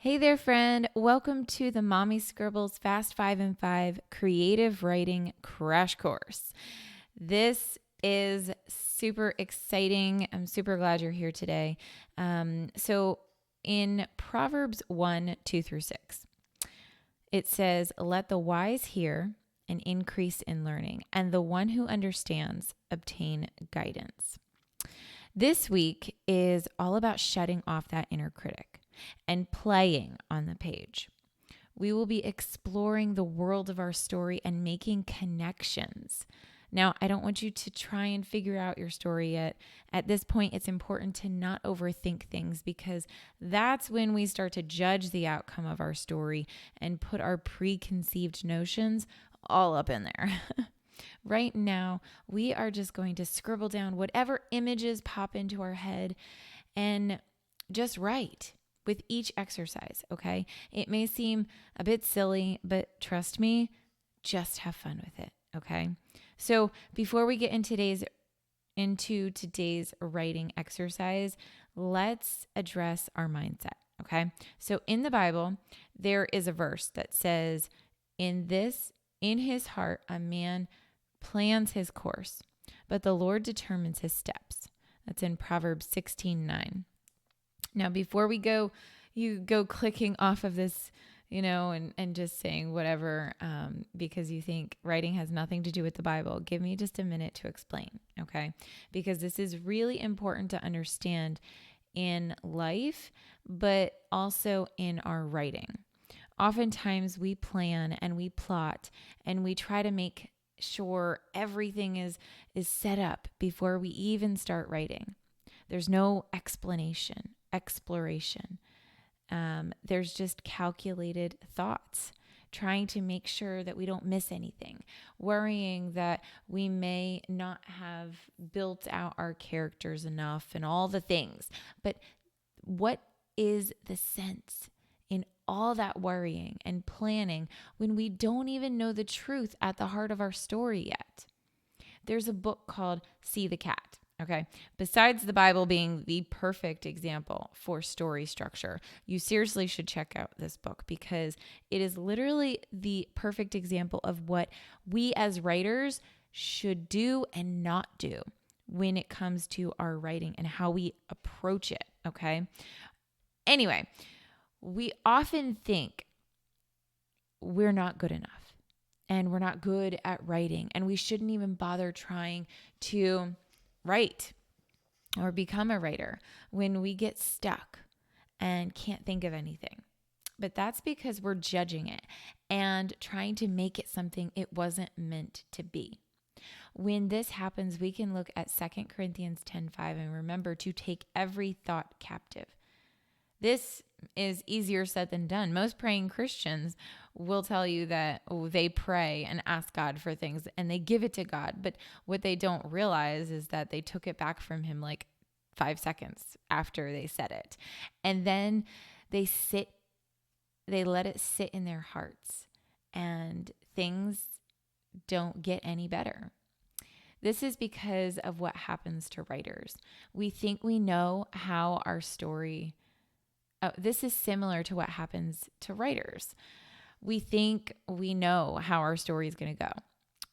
Hey there, friend. Welcome to the Mommy Scribbles Fast 5 and 5 Creative Writing Crash Course. This is super exciting. I'm super glad you're here today. So, in Proverbs 1 2 through 6, it says, "Let the wise hear and increase in learning, and the one who understands obtain guidance." This week is all about shutting off that inner critic and playing on the page. We will be exploring the world of our story and making connections. Now, I don't want you to try and figure out your story yet. At this point, it's important to not overthink things because that's when we start to judge the outcome of our story and put our preconceived notions all up in there. Right now, we are just going to scribble down whatever images pop into our head and just write with each exercise, okay? It may seem a bit silly, but trust me, just have fun with it, okay? So before we get into today's writing exercise, let's address our mindset, okay? So in the Bible, there is a verse that says, in his heart, a man plans his course, but the Lord determines his steps. That's in Proverbs 16:9. Now, before you go clicking off of this, and just saying whatever, because you think writing has nothing to do with the Bible, give me just a minute to explain, okay? Because this is really important to understand in life, but also in our writing. Oftentimes we plan and we plot and we try to make sure everything is set up before we even start writing. There's no exploration. There's just calculated thoughts, trying to make sure that we don't miss anything, worrying that we may not have built out our characters enough and all the things. But what is the sense in all that worrying and planning when we don't even know the truth at the heart of our story yet? There's a book called See the Cat. Okay. Besides the Bible being the perfect example for story structure, you seriously should check out this book because it is literally the perfect example of what we as writers should do and not do when it comes to our writing and how we approach it. Okay. Anyway, we often think we're not good enough and we're not good at writing and we shouldn't even bother trying to write or become a writer when we get stuck and can't think of anything. But that's because we're judging it and trying to make it something it wasn't meant to be. When this happens, we can look at 2 Corinthians 10:5 and remember to take every thought captive. This is easier said than done. Most praying Christians will tell you that they pray and ask God for things and they give it to God. But what they don't realize is that they took it back from him like 5 seconds after they said it. And then they let it sit in their hearts and things don't get any better. This is because of what happens to writers. We think we know how our story this is similar to what happens to writers. We think we know how our story is going to go.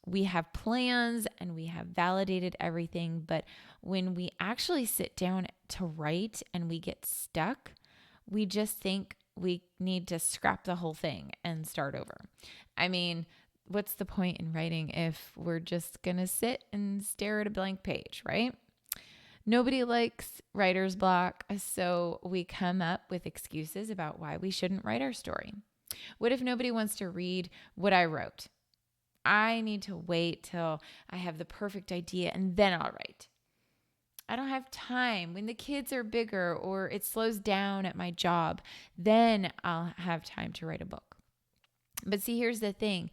We have plans and we have validated everything, but when we actually sit down to write and we get stuck, we just think we need to scrap the whole thing and start over. I mean, what's the point in writing if we're just going to sit and stare at a blank page, right? Nobody likes writer's block, so we come up with excuses about why we shouldn't write our story. What if nobody wants to read what I wrote? I need to wait till I have the perfect idea and then I'll write. I don't have time. When the kids are bigger or it slows down at my job, then I'll have time to write a book. But see, here's the thing.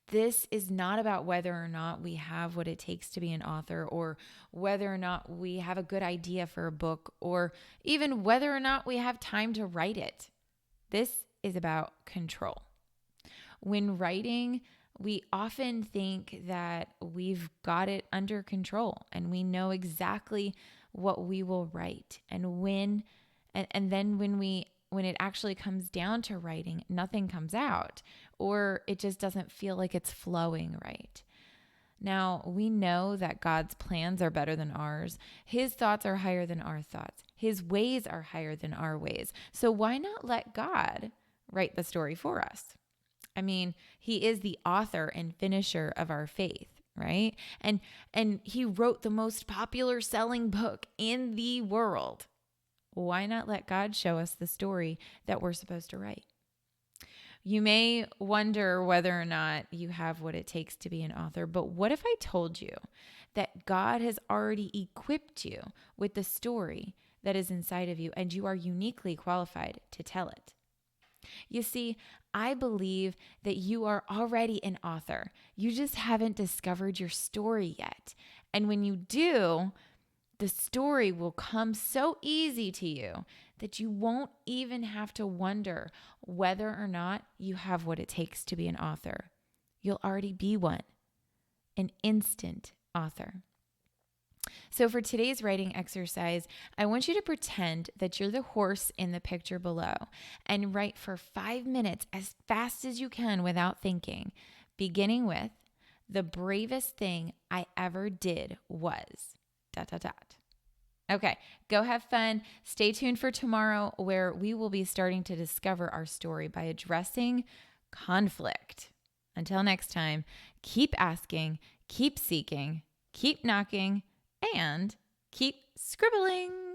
This is not about whether or not we have what it takes to be an author or whether or not we have a good idea for a book or even whether or not we have time to write it. This is about control. When writing, we often think that we've got it under control and we know exactly what we will write and when, and then when we when it actually comes down to writing, nothing comes out, or it just doesn't feel like it's flowing right. Now, we know that God's plans are better than ours. His thoughts are higher than our thoughts. His ways are higher than our ways. So why not let God write the story for us? I mean, he is the author and finisher of our faith, right? And he wrote the most popular selling book in the world. Why not let God show us the story that we're supposed to write? You may wonder whether or not you have what it takes to be an author, but what if I told you that God has already equipped you with the story that is inside of you and you are uniquely qualified to tell it? You see, I believe that you are already an author. You just haven't discovered your story yet. And when you do, the story will come so easy to you that you won't even have to wonder whether or not you have what it takes to be an author. You'll already be one, an instant author. So for today's writing exercise, I want you to pretend that you're the horse in the picture below and write for 5 minutes as fast as you can without thinking, beginning with, the bravest thing I ever did was ... Okay, go have fun. Stay tuned for tomorrow, where we will be starting to discover our story by addressing conflict. Until next time, keep asking, keep seeking, keep knocking, and keep scribbling.